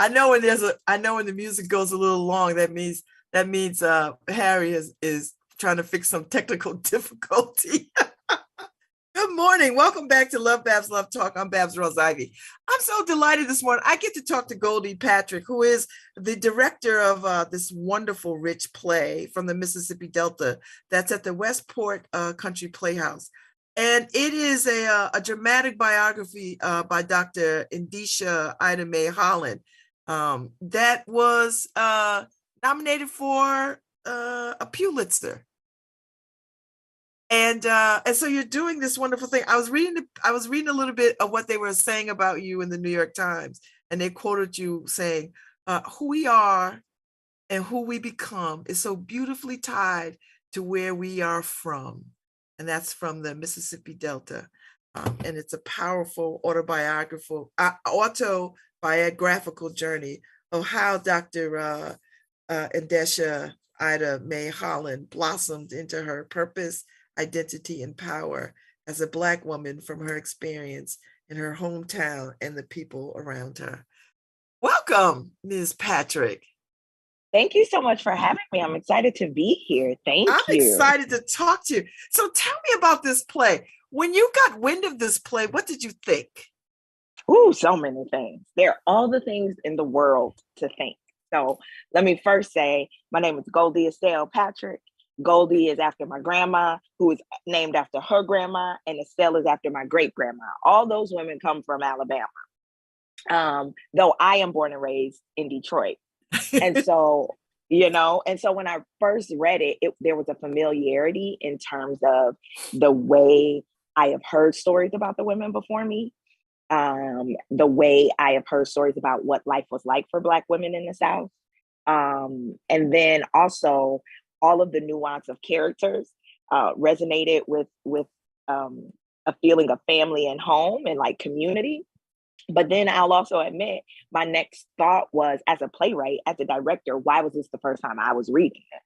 I know when the music goes a little long, that means Harry is trying to fix some technical difficulty. Good morning. Welcome back to Lovebabz Love Talk. I'm Babs Rose Ivy. I'm so delighted this morning. I get to talk to Goldie Patrick, who is the director of this wonderful, rich play from the Mississippi Delta that's at the Westport Country Playhouse. And it is a dramatic biography by Dr. Indisha Ida Mae Holland that was nominated for a Pulitzer. And so you're doing this wonderful thing. I was reading a little bit of what they were saying about you in the New York Times, and they quoted you saying, "Who we are and who we become is so beautifully tied to where we are from," and that's from the Mississippi Delta. And it's a powerful autobiographical journey of how Dr. Indesha Ida Mae Holland blossomed into her purpose, identity, and power as a Black woman from her experience in her hometown and the people around her. Welcome, Ms. Patrick. Thank you so much for having me. I'm excited to be here. Thank you. I'm excited to talk to you. So tell me about this play. When you got wind of this play, what did you think? Ooh, so many things. There are all the things in the world to think. So let me first say, my name is Goldie Estelle Patrick. Goldie is after my grandma, who is named after her grandma, and Estelle is after my great grandma. All those women come from Alabama. Though I am born and raised in Detroit. And so, when I first read it, there was a familiarity in terms of the way I have heard stories about the women before me, the way I have heard stories about what life was like for Black women in the South. And then also all of the nuance of characters resonated with a feeling of family and home and like community. But then I'll also admit my next thought was, as a playwright, as a director, why was this the first time I was reading it?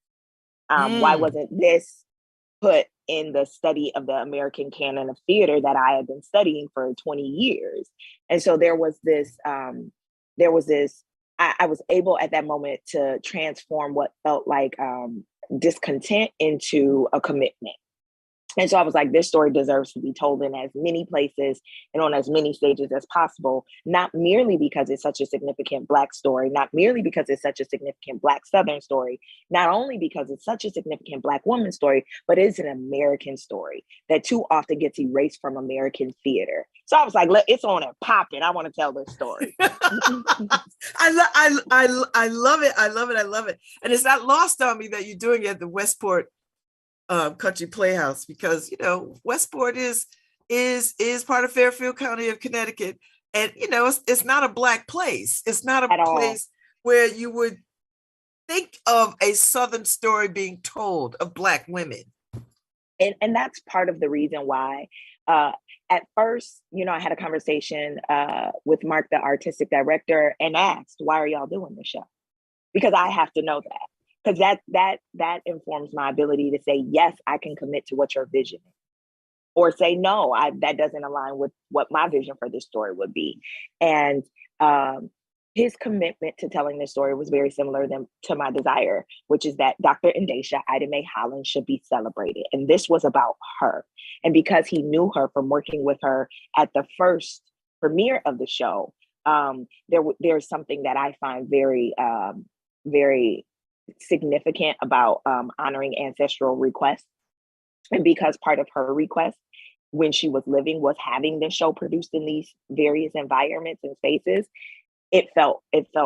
Why wasn't this put in the study of the American canon of theater that I had been studying for 20 years? And so I was able at that moment to transform what felt like discontent into a commitment. And so I was like, this story deserves to be told in as many places and on as many stages as possible, not merely because it's such a significant Black story, not merely because it's such a significant Black Southern story, not only because it's such a significant Black woman story, but it's an American story that too often gets erased from American theater. So I was like, it's on and popping. I want to tell this story. I love it. I love it. And it's not lost on me that you're doing it at the Westport Country Playhouse, because Westport is part of Fairfield County of Connecticut, and it's not a Black place. It's not a place where you would think of a Southern story being told of Black women. And that's part of the reason why. At first, I had a conversation with Mark, the artistic director, and asked, "Why are y'all doing this show?" Because I have to know that. Because that informs my ability to say, yes, I can commit to what your vision is. Or say, no, that doesn't align with what my vision for this story would be. And his commitment to telling this story was very similar to my desire, which is that Dr. Indesha Ida Mae Holland should be celebrated. And this was about her. And because he knew her from working with her at the first premiere of the show, there's something that I find very, very significant about honoring ancestral requests. And because part of her request when she was living was having this show produced in these various environments and spaces, it felt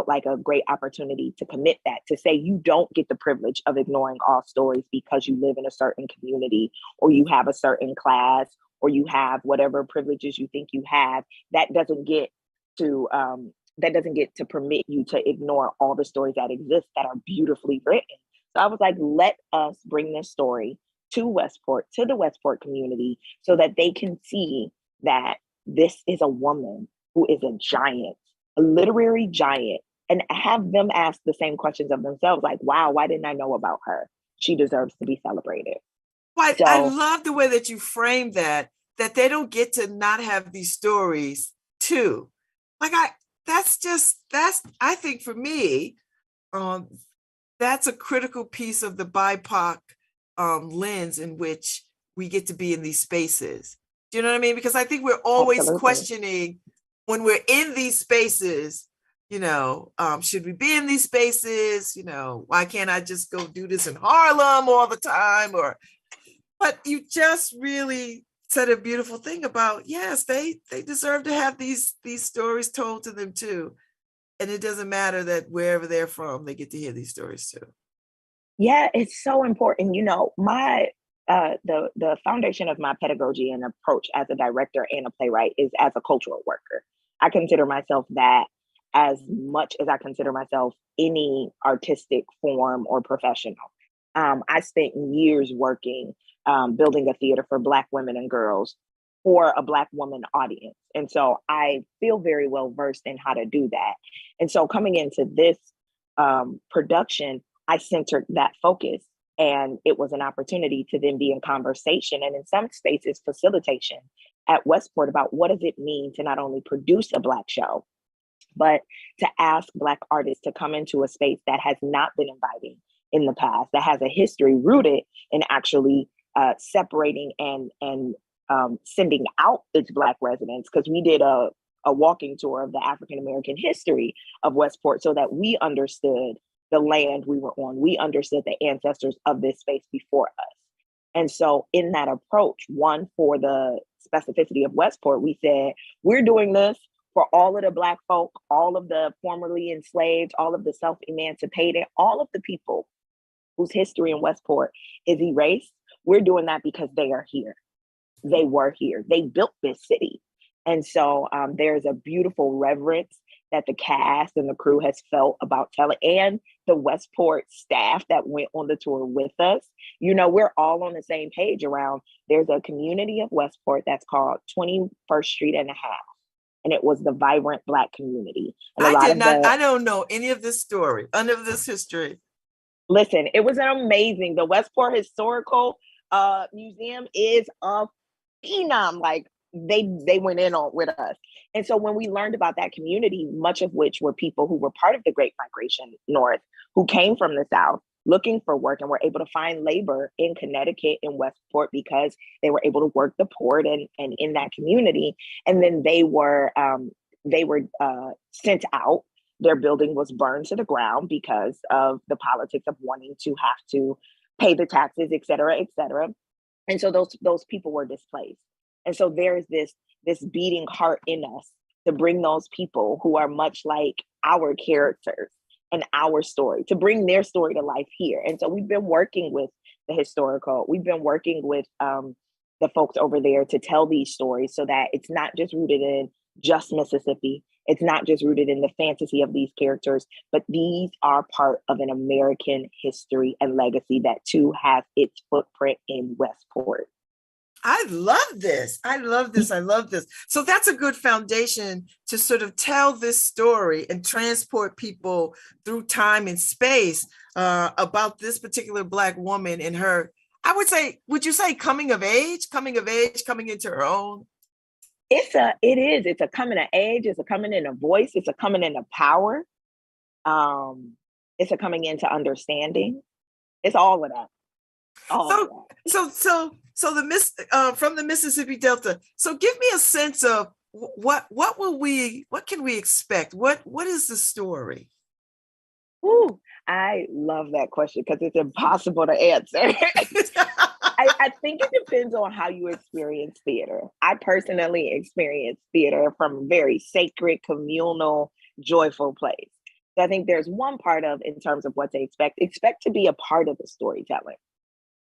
like a great opportunity to commit that, to say you don't get the privilege of ignoring all stories because you live in a certain community, or you have a certain class, or you have whatever privileges you think you have. That doesn't get to permit you to ignore all the stories that exist that are beautifully written. So I was like, let us bring this story to Westport, to the Westport community, so that they can see that this is a woman who is a giant, a literary giant, and have them ask the same questions of themselves, like, wow, why didn't I know about her? She deserves to be celebrated. Well, I love the way that you frame that they don't get to not have these stories too. Like I think for me, um, that's a critical piece of the BIPOC lens in which we get to be in these spaces. Do you know what I mean? Because I think we're always Absolutely. questioning when we're in these spaces, should we be in these spaces? Why can't I just go do this in Harlem all the time? But you just really said a beautiful thing about, yes, they deserve to have these stories told to them too. And it doesn't matter that wherever they're from, they get to hear these stories too. Yeah, it's so important. My the foundation of my pedagogy and approach as a director and a playwright is as a cultural worker. I consider myself that as much as I consider myself any artistic form or professional. I spent years working, building a theater for Black women and girls for a Black woman audience. And so I feel very well versed in how to do that. And so coming into this production, I centered that focus, and it was an opportunity to then be in conversation and in some spaces facilitation at Westport about what does it mean to not only produce a Black show, but to ask Black artists to come into a space that has not been inviting in the past, that has a history rooted in actually separating and sending out its Black residents. Because we did a walking tour of the African American history of Westport so that we understood the land we were on. We understood the ancestors of this space before us. And so in that approach, one, for the specificity of Westport, we said, we're doing this for all of the Black folk, all of the formerly enslaved, all of the self-emancipated, all of the people whose history in Westport is erased. We're doing that because they are here. They were here. They built this city. And so there's a beautiful reverence that the cast and the crew has felt about telling, and the Westport staff that went on the tour with us. We're all on the same page around, there's a community of Westport that's called 21st Street and a half. And it was the vibrant Black community. And I don't know any of this story, any of this history. Listen, it was amazing. The Westport Historical Museum is a phenom. Like, they went in on with us. And so when we learned about that community, much of which were people who were part of the Great Migration North, who came from the South looking for work and were able to find labor in Connecticut, in Westport, because they were able to work the port and in that community. And then they were sent out. Their building was burned to the ground because of the politics of wanting to have to pay the taxes, et cetera, et cetera. And so those people were displaced. And so there's this beating heart in us to bring those people who are much like our characters and our story, to bring their story to life here. And so we've been working with the historical, we've been working with the folks over there to tell these stories so that it's not just rooted in just Mississippi. It's not just rooted in the fantasy of these characters, but these are part of an American history and legacy that too has its footprint in Westport. I love this. I love this. I love this. So that's a good foundation to sort of tell this story and transport people through time and space about this particular Black woman and her, would you say coming of age, coming into her own? It's a coming of age, it's a coming in a voice, it's a coming into power. It's a coming into understanding. It's all of that. So the from the Mississippi Delta. So give me a sense of what can we expect? What is the story? Ooh, I love that question because it's impossible to answer. I think it depends on how you experience theater. I personally experience theater from a very sacred, communal, joyful place. So I think there's one part of, in terms of what they expect to be a part of the storytelling.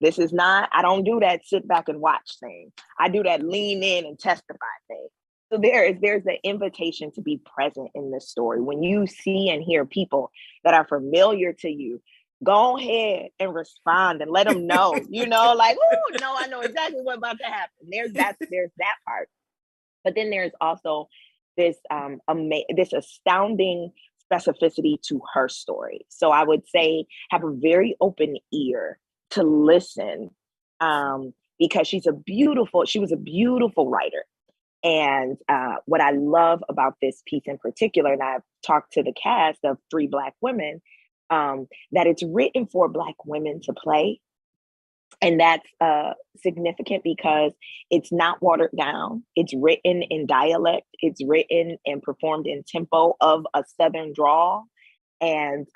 This is not, I don't do that sit back and watch thing. I do that lean in and testify thing. So there's the invitation to be present in this story. When you see and hear people that are familiar to you, go ahead and respond and let them know, like, oh, no, I know exactly what's about to happen. There's that part. But then there's also this this astounding specificity to her story. So I would say have a very open ear to listen, because she was a beautiful writer. And what I love about this piece in particular, and I've talked to the cast of 3 Black women, that it's written for Black women to play. And that's significant because it's not watered down. It's written in dialect. It's written and performed in tempo of a Southern drawl. And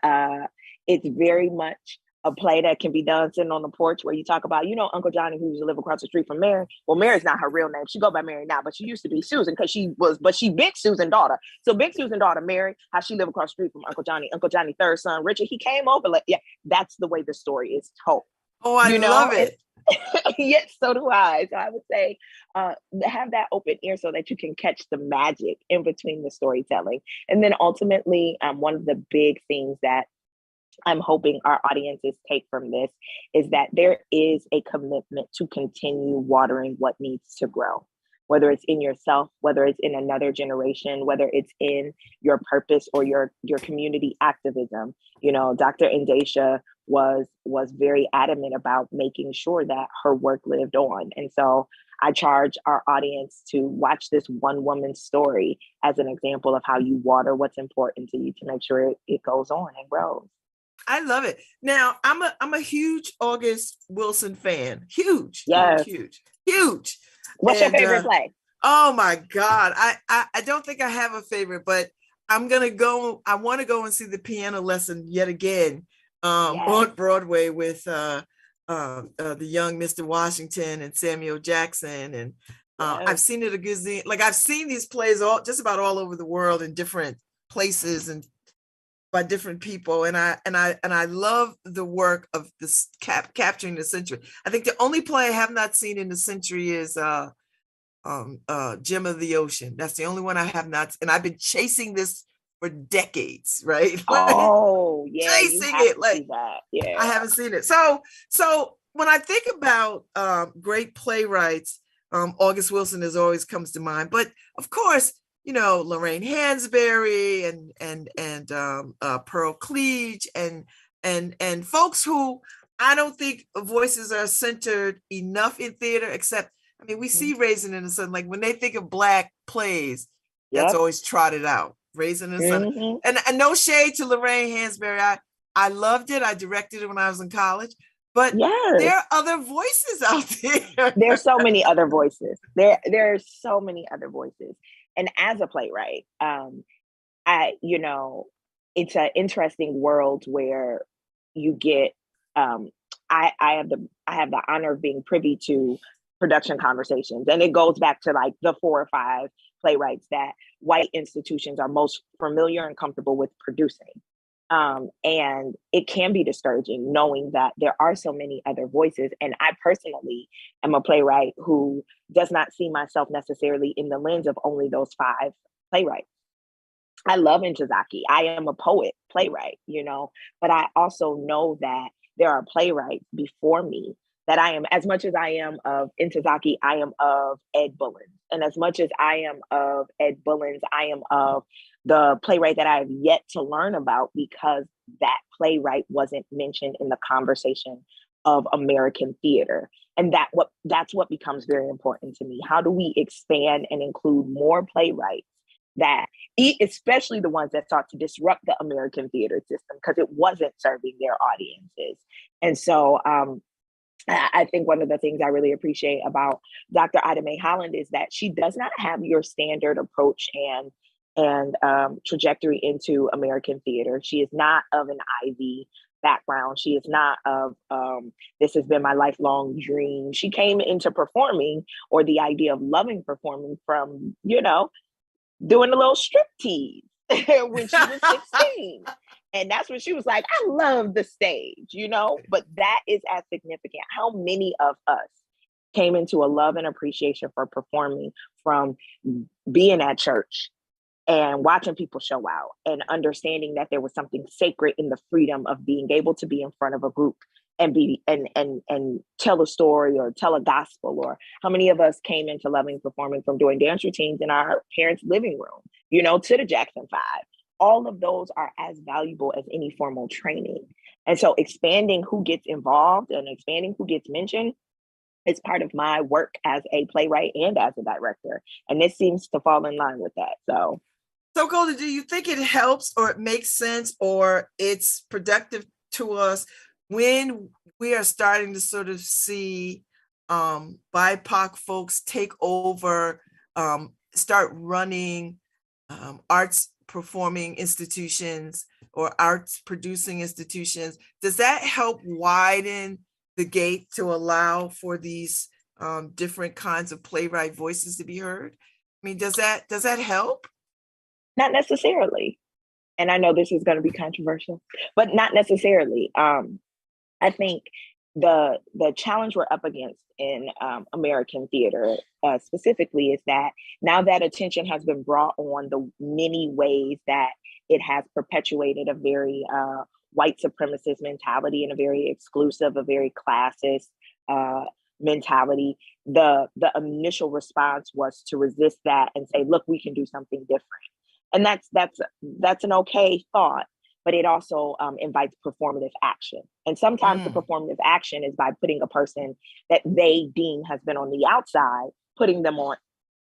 it's very much a play that can be done sitting on the porch where you talk about, Uncle Johnny, who used to live across the street from Mary. Well, Mary's not her real name. She go by Mary now, but she used to be Susan because she Big Susan daughter. So Big Susan daughter, Mary, how she lived across the street from Uncle Johnny. Uncle Johnny, third son, Richard, he came over. That's the way the story is told. Oh, I love it. Yes, so do I. So I would say have that open ear so that you can catch the magic in between the storytelling. And then ultimately, one of the big things that I'm hoping our audiences take from this is that there is a commitment to continue watering what needs to grow, whether it's in yourself, whether it's in another generation, whether it's in your purpose or your community activism. Dr. Ndesha was very adamant about making sure that her work lived on. And so I charge our audience to watch this one woman's story as an example of how you water what's important to you to make sure it goes on and grows. I love it. Now, I'm a huge August Wilson fan. Huge, yes. huge. What's your favorite play? Oh my God. I don't think I have a favorite, but I want to go and see The Piano Lesson yet again on Broadway with the young Mr. Washington and Samuel Jackson. And I've seen it a gazillion. Like I've seen these plays just about all over the world in different places and by different people, and I love the work of this capturing the century. I think the only play I have not seen in the century is Gem of the Ocean. That's the only one I have not, and I've been chasing this for decades, right? Oh, yeah, chasing it. Like, yeah, I haven't seen it. So when I think about great playwrights, August Wilson always comes to mind. But of course, Lorraine Hansberry and Pearl Cleage and folks who I don't think voices are centered enough in theater, except, I mean, we see Raisin in the Sun. Like when they think of Black plays, that's always trotted out. Raisin in the Sun. And no shade to Lorraine Hansberry. I loved it. I directed it when I was in college. But there are other voices out there. There's so many other voices. There's so many other voices. And as a playwright, it's an interesting world where you get. I have the honor of being privy to production conversations, and it goes back to like the 4 or 5 playwrights that white institutions are most familiar and comfortable with producing. And it can be discouraging knowing that there are so many other voices. And I personally am a playwright who does not see myself necessarily in the lens of only those 5 playwrights. I love Ntozake. I am a poet, playwright, but I also know that there are playwrights before me that I am, as much as I am of Ntozake, I am of Ed Bullins. And as much as I am of Ed Bullins, I am of the playwright that I have yet to learn about because that playwright wasn't mentioned in the conversation of American theater. And that's what becomes very important to me. How do we expand and include more playwrights that, especially the ones that sought to disrupt the American theater system because it wasn't serving their audiences? And so I think one of the things I really appreciate about Dr. Ida Mae Holland is that she does not have your standard approach and trajectory into American theater. She is not of an Ivy background. She is not of, this has been my lifelong dream. She came into performing, or the idea of loving performing, from, doing a little striptease when she was 16. And that's when she was like, I love the stage, but that is as significant. How many of us came into a love and appreciation for performing from being at church and watching people show out and understanding that there was something sacred in the freedom of being able to be in front of a group and be and tell a story or tell a gospel? Or how many of us came into loving performing from doing dance routines in our parents' living room, to the Jackson 5? All of those are as valuable as any formal training. And so expanding who gets involved and expanding who gets mentioned It's part of my work as a playwright and as a director. And this seems to fall in line with that. So Goldie, do you think it helps or it makes sense or it's productive to us when we are starting to sort of see BIPOC folks take over, start running arts performing institutions or arts producing institutions? Does that help widen the gate to allow for these different kinds of playwright voices to be heard? I mean, does that help? Not necessarily. And I know this is going to be controversial, but not necessarily. I think the challenge we're up against in American theater specifically is that now that attention has been brought on the many ways that it has perpetuated a very white supremacist mentality and a very exclusive, a very classist mentality, the initial response was to resist that and say, look, we can do something different. And that's an okay thought, but it also invites performative action. And sometimes the performative action is by putting a person that they deem has been on the outside, putting them on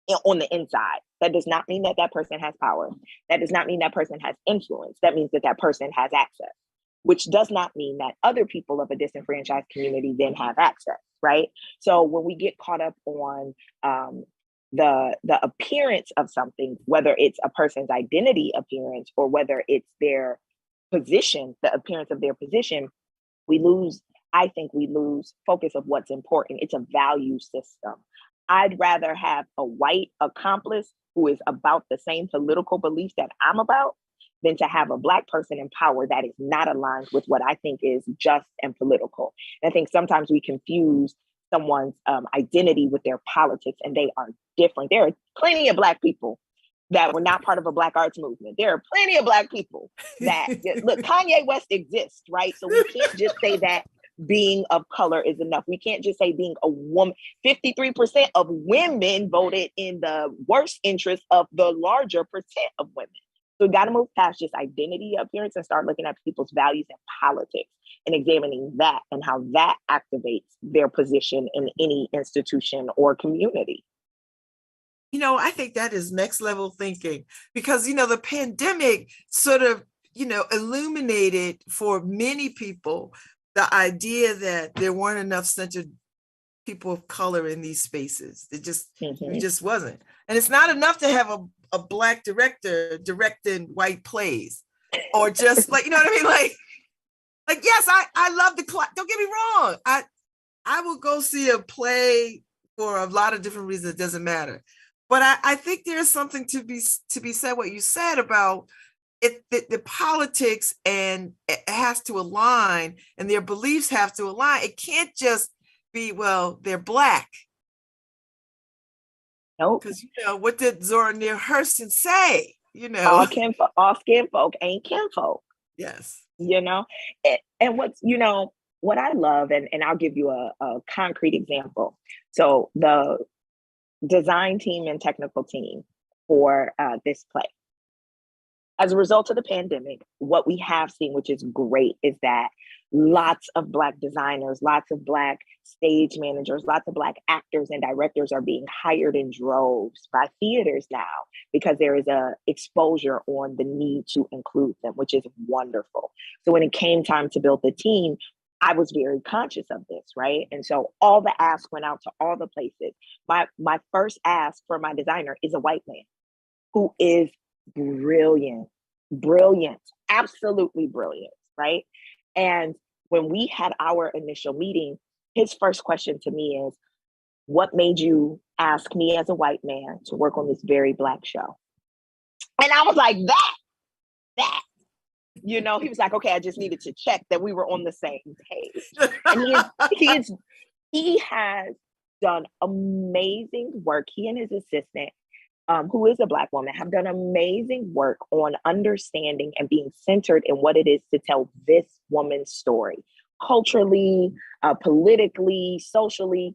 the inside. That does not mean that that person has power. That does not mean that person has influence. That means that that person has access, which does not mean that other people of a disenfranchised community then have access, right? So when we get caught up on the appearance of something, whether it's a person's identity appearance or whether it's their position, the appearance of their position, I think we lose focus of what's important. It's a value system. I'd rather have a white accomplice who is about the same political beliefs that I'm about than to have a Black person in power that is not aligned with what I think is just and political. And I think sometimes we confuse someone's identity with their politics, and they are different. There are plenty of Black people that were not part of a Black arts movement. There are plenty of Black people that, look, Kanye West exists, right? So we can't just say that being of color is enough. We can't just say being a woman. 53% of women voted in the worst interest of the larger percent of women. So we got to move past just identity appearance and start looking at people's values and politics and examining that and how that activates their position in any institution or community. I think that is next level thinking because, the pandemic sort of, illuminated for many people the idea that there weren't enough centered people of color in these spaces. It just wasn't. And it's not enough to have a Black director directing white plays or just like, you know what I mean? Like, yes, I love the class. Don't get me wrong. I will go see a play for a lot of different reasons. It doesn't matter. But I think there's something to be said, what you said about it, the politics, and it has to align and their beliefs have to align. It can't just be, well, they're Black. Nope. Because, what did Zora Neale Hurston say? All skin folk ain't kinfolk. Yes. And what's, what I love, and I'll give you a concrete example. So the design team and technical team for this play, as a result of the pandemic, what we have seen, which is great, is that lots of Black designers, lots of Black stage managers, lots of Black actors and directors are being hired in droves by theaters now because there is a exposure on the need to include them, which is wonderful. So when it came time to build the team, I was very conscious of this, right? And so all the asks went out to all the places. My first ask for my designer is a white man who is brilliant, absolutely brilliant, right? And when we had our initial meeting, his first question to me is, what made you ask me as a white man to work on this very Black show? And I was like, that. He was like, okay, I just needed to check that we were on the same page. And he has done amazing work. He and his assistant, who is a Black woman, have done amazing work on understanding and being centered in what it is to tell this woman's story, culturally, politically, socially.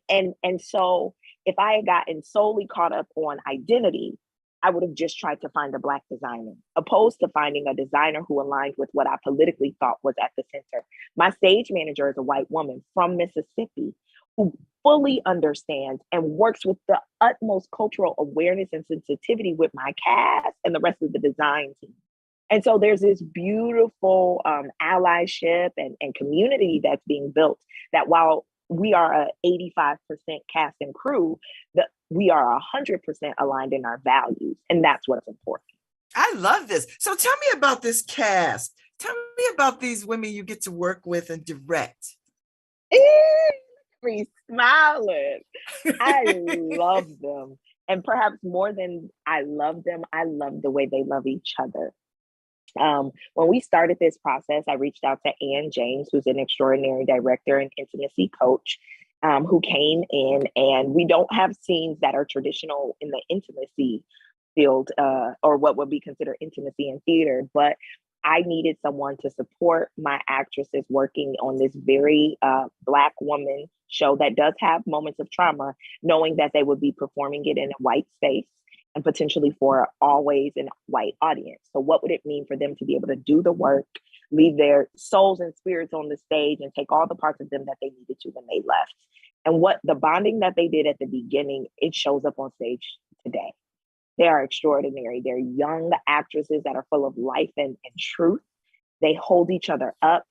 And so if I had gotten solely caught up on identity, I would have just tried to find a Black designer, opposed to finding a designer who aligned with what I politically thought was at the center. My stage manager is a white woman from Mississippi who fully understands and works with the utmost cultural awareness and sensitivity with my cast and the rest of the design team. And so there's this beautiful allyship and community that's being built, that while we are a 85% cast and crew, that we are 100% aligned in our values. And that's what's important. I love this. So tell me about this cast. Tell me about these women you get to work with and direct. Me smiling. I love them. And perhaps more than I love them, I love the way they love each other. When we started this process, I reached out to Ann James, who's an extraordinary director and intimacy coach, who came in, and we don't have scenes that are traditional in the intimacy field, or what would be considered intimacy in theater, but I needed someone to support my actresses working on this very Black woman show that does have moments of trauma, knowing that they would be performing it in a white space and potentially for always a white audience. So what would it mean for them to be able to do the work, leave their souls and spirits on the stage, and take all the parts of them that they needed to when they left? And what the bonding that they did at the beginning, it shows up on stage today. They are extraordinary. They're young actresses that are full of life and truth. They hold each other up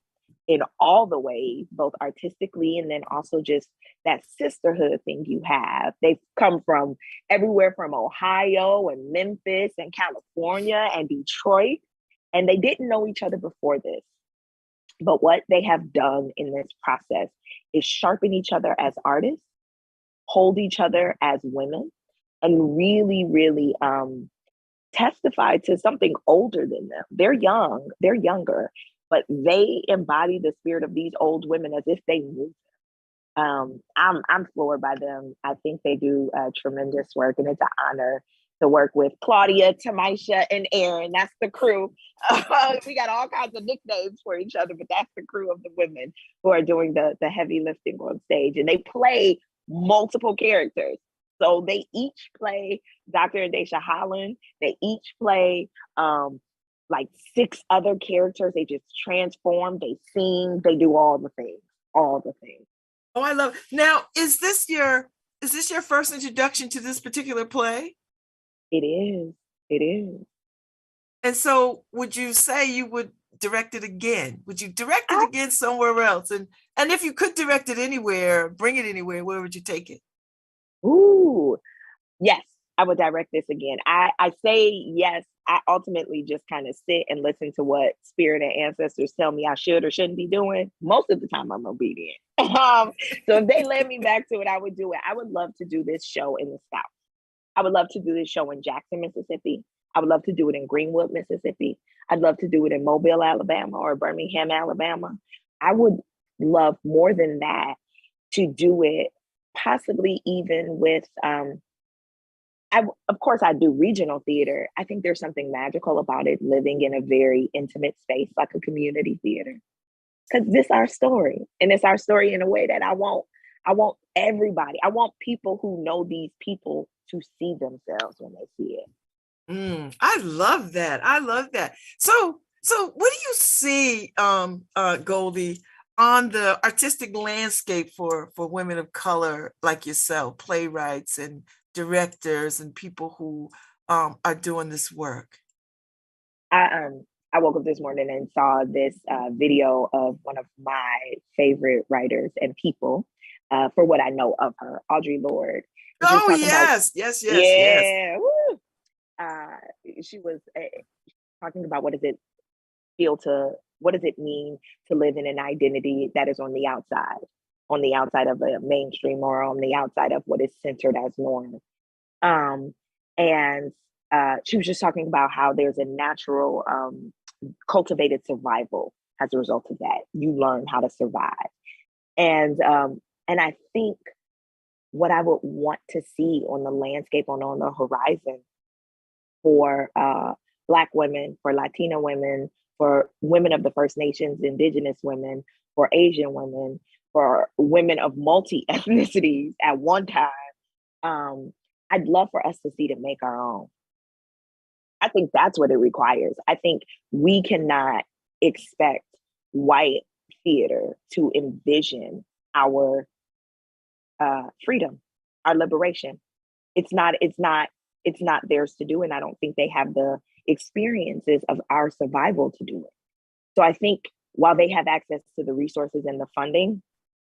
in all the ways, both artistically and then also just that sisterhood thing you have. They've come from everywhere from Ohio and Memphis and California and Detroit, and they didn't know each other before this. But what they have done in this process is sharpen each other as artists, hold each other as women, and really, really testify to something older than them. They're young, they're younger, but they embody the spirit of these old women as if they knew them. I'm floored by them. I think they do tremendous work, and it's an honor to work with Claudia, Tamisha, and Aaron. That's the crew. We got all kinds of nicknames for each other, but that's the crew of the women who are doing the heavy lifting on stage, and they play multiple characters. So they each play Dr. and Daisha Holland. They each play like 6 other characters. They just transform, they sing, they do all the things. Oh, I love it. Now, is this your first introduction to this particular play? It is. And so would you say you would direct it again? Would you direct it again somewhere else? And if you could direct it anywhere, bring it anywhere, where would you take it? Ooh, yes, I would direct this again. I say yes. I ultimately just kind of sit and listen to what spirit and ancestors tell me I should or shouldn't be doing. Most of the time I'm obedient. So if they led me back to it, I would do it. I would love to do this show in the South. I would love to do this show in Jackson, Mississippi. I would love to do it in Greenwood, Mississippi. I'd love to do it in Mobile, Alabama, or Birmingham, Alabama. I would love more than that to do it possibly even with, of course, I do regional theater. I think there's something magical about it living in a very intimate space like a community theater. Because this is our story. And it's our story in a way that I want everybody, I want people who know these people to see themselves when they see it. I love that. So what do you see, Goldie, on the artistic landscape for women of color like yourself, playwrights and directors and people who are doing this work? I woke up this morning and saw this video of one of my favorite writers and people, for what I know of her, Audre Lorde. Oh, yes. Yeah. Woo. She was talking about what does it mean to live in an identity that is on the outside of a mainstream, or on the outside of what is centered as norm. And she was just talking about how there's a natural cultivated survival as a result of that. You learn how to survive. And I think what I would want to see on the landscape, on the horizon for Black women, for Latina women, for women of the First Nations, Indigenous women, for Asian women, for women of multi-ethnicities at one time, I'd love for us to see to make our own. I think that's what it requires. I think we cannot expect white theater to envision our freedom, our liberation. It's not theirs to do, and I don't think they have the experiences of our survival to do it. So I think while they have access to the resources and the funding,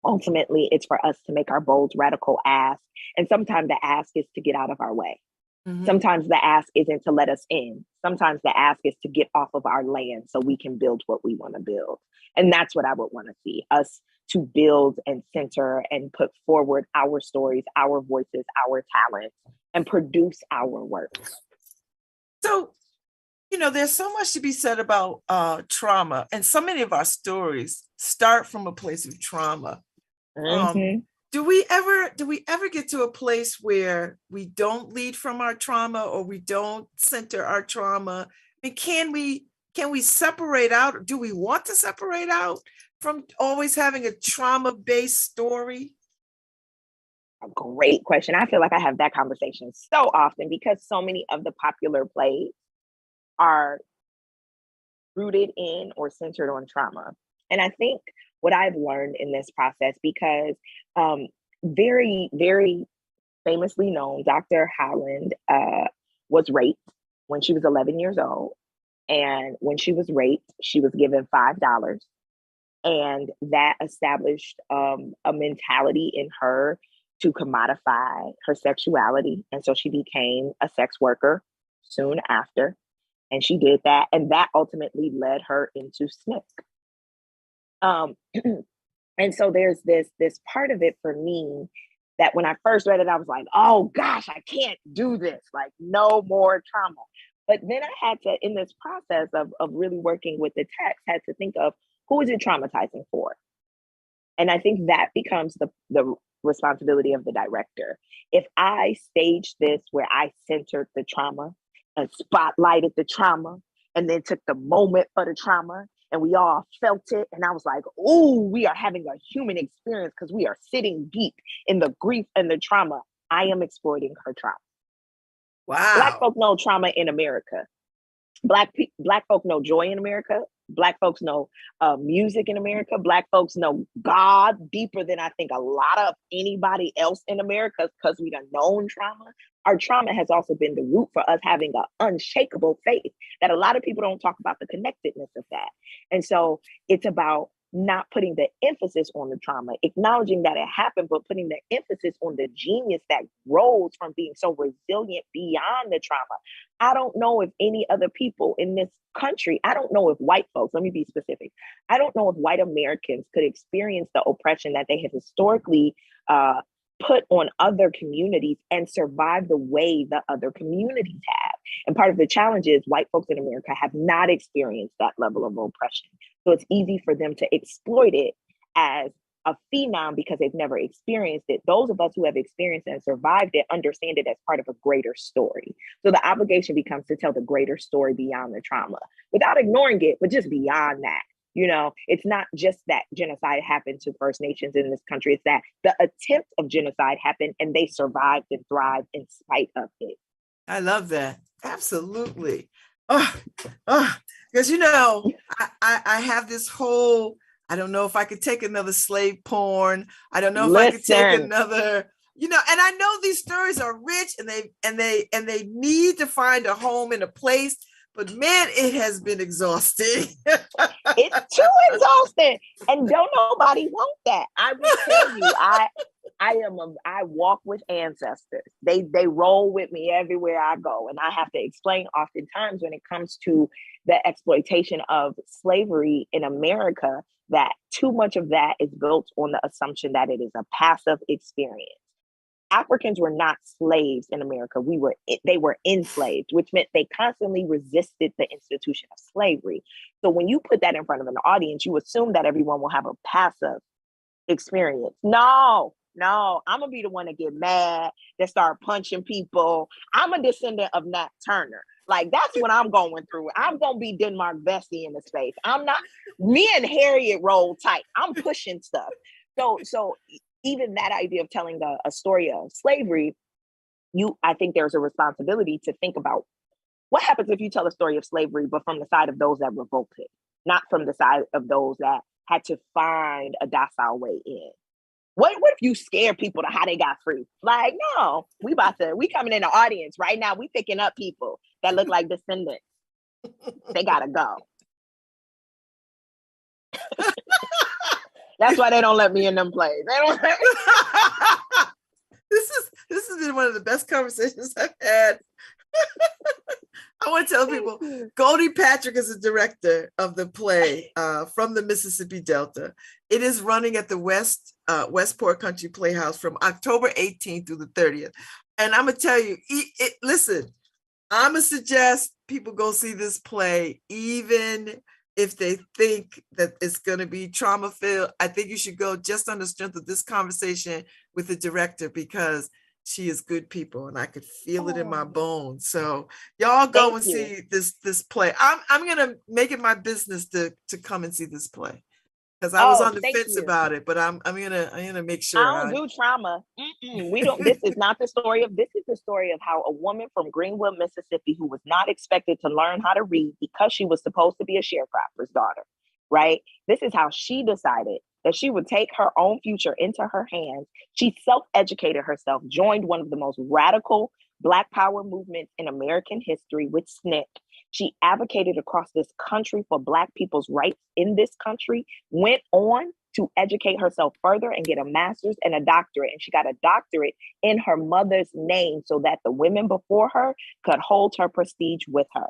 ultimately it's for us to make our bold, radical ask. And sometimes the ask is to get out of our way. Mm-hmm. Sometimes the ask isn't to let us in. Sometimes the ask is to get off of our land so we can build what we want to build. And that's what I would want to see, us to build and center and put forward our stories, our voices, our talents, and produce our work. So, you know, there's so much to be said about trauma, and so many of our stories start from a place of trauma. Mm-hmm. Do we ever get to a place where we don't lead from our trauma, or we don't center our trauma? I mean, can we separate out? Do we want to separate out from always having a trauma-based story? A great question. I feel like I have that conversation so often because so many of the popular plays are rooted in or centered on trauma. And I think what I've learned in this process, because very, very famously known, Dr. Howland was raped when she was 11 years old. And when she was raped, she was given $5. And that established a mentality in her to commodify her sexuality. And so she became a sex worker soon after. And she did that. And that ultimately led her into SNCC. And so there's this part of it for me that when I first read it, I was like, oh gosh, I can't do this. Like, no more trauma. But then I had to, in this process of really working with the text, had to think of who is it traumatizing for? And I think that becomes the responsibility of the director. If I staged this where I centered the trauma and spotlighted the trauma and then took the moment for the trauma and we all felt it, and I was like, oh, we are having a human experience because we are sitting deep in the grief and the trauma, I am exploiting her trauma. Wow. Black folk know trauma in America. Black folk know joy in America. Black folks know music in America. Black folks know God deeper than I think a lot of anybody else in America because we done known trauma. Our trauma has also been the root for us having an unshakable faith that a lot of people don't talk about the connectedness of that. And so it's about not putting the emphasis on the trauma, acknowledging that it happened, but putting the emphasis on the genius that grows from being so resilient beyond the trauma. I don't know if any other people in this country, I don't know if white folks, let me be specific. I don't know if white Americans could experience the oppression that they have historically put on other communities and survive the way the other communities have. And part of the challenge is white folks in America have not experienced that level of oppression. So it's easy for them to exploit it as a phenom because they've never experienced it. Those of us who have experienced and survived it understand it as part of a greater story. So the obligation becomes to tell the greater story beyond the trauma without ignoring it, but just beyond that. You know, it's not just that genocide happened to First Nations in this country. It's that the attempt of genocide happened and they survived and thrived in spite of it. I love that. Absolutely. Because, you know, I have this whole, I don't know if I could take another slave porn. I don't know if I could take another, you know, and I know these stories are rich and they need to find a home and a place. But man, it has been exhausting. It's too exhausting. And don't nobody want that. I will tell you, I walk with ancestors. They roll with me everywhere I go. And I have to explain oftentimes when it comes to the exploitation of slavery in America, that too much of that is built on the assumption that it is a passive experience. Africans were not slaves in America. They were enslaved, which meant they constantly resisted the institution of slavery. So when you put that in front of an audience, you assume that everyone will have a passive experience. No, I'm gonna be the one to get mad, that start punching people. I'm a descendant of Nat Turner. Like, that's what I'm going through. I'm gonna be Denmark Vesey in the space. I'm not, me and Harriet roll tight. I'm pushing stuff. So even that idea of telling a story of slavery, I think there's a responsibility to think about what happens if you tell a story of slavery, but from the side of those that revolted, not from the side of those that had to find a docile way in. What if you scare people to how they got free? Like, no, we coming in the audience right now. We picking up people that look like descendants. They gotta go. That's why they don't let me in them plays. They don't let me. This has been one of the best conversations I've had. I want to tell people, Goldie Patrick is the director of the play from the Mississippi Delta. It is running at the Westport Country Playhouse from October 18th through the 30th. And I'm going to tell you, listen, I'm going to suggest people go see this play, even if they think that it's going to be trauma-filled. I think you should go just on the strength of this conversation with the director, because she is good people and I could feel it in my bones. So y'all go and see this play. I'm gonna make it my business to come and see this play, because I was on the fence about it, but I'm gonna make sure. I don't do trauma. We don't. This is not the story of. This is the story of how a woman from Greenwood, Mississippi, who was not expected to learn how to read because she was supposed to be a sharecropper's daughter, right? This is how she decided that she would take her own future into her hands. She self-educated herself, joined one of the most radical Black power movements in American history with SNCC. She advocated across this country for Black people's rights in this country, went on to educate herself further and get a master's and a doctorate. And she got a doctorate in her mother's name so that the women before her could hold her prestige with her.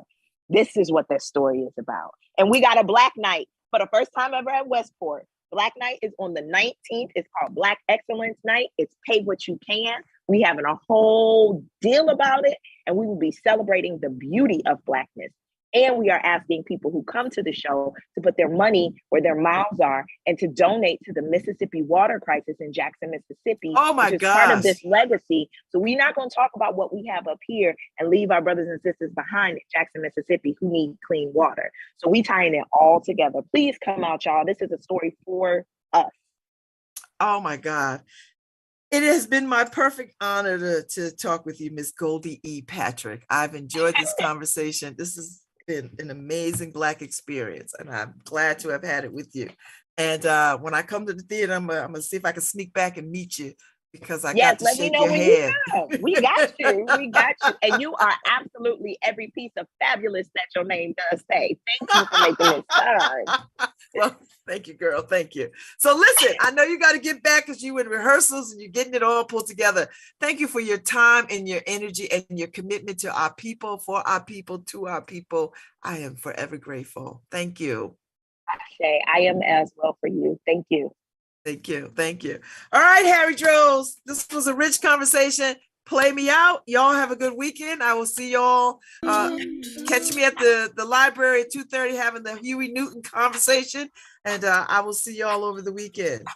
This is what this story is about. And we got a Black night for the first time ever at Westport. Black Night is on the 19th. It's called Black Excellence Night. It's pay what you can. We having a whole deal about it, and we will be celebrating the beauty of Blackness. And we are asking people who come to the show to put their money where their mouths are and to donate to the Mississippi water crisis in Jackson, Mississippi. Oh my which is gosh. part of this legacy. So we're not going to talk about what we have up here and leave our brothers and sisters behind in Jackson, Mississippi who need clean water. So we tying it all together. Please come out, y'all. This is a story for us. Oh my God. It has been my perfect honor to talk with you, Miss Goldie E. Patrick. I've enjoyed this conversation. This has been an amazing Black experience, and I'm glad to have had it with you. And when I come to the theater, I'm gonna see if I can sneak back and meet you, because I got to shake your hand. We got you. We got you. And you are absolutely every piece of fabulous that your name does say. Thank you for making this time. Well, thank you, girl. Thank you. So listen, I know you got to get back because you in rehearsals and you're getting it all pulled together. Thank you for your time and your energy and your commitment to our people, for our people, to our people. I am forever grateful. Thank you. Shay, I am as well for you. Thank you. Thank you. Thank you. All right, Harry Droz. This was a rich conversation. Play me out. Y'all have a good weekend. I will see y'all. Catch me at the library at 2:30 having the Huey Newton conversation. And I will see y'all over the weekend.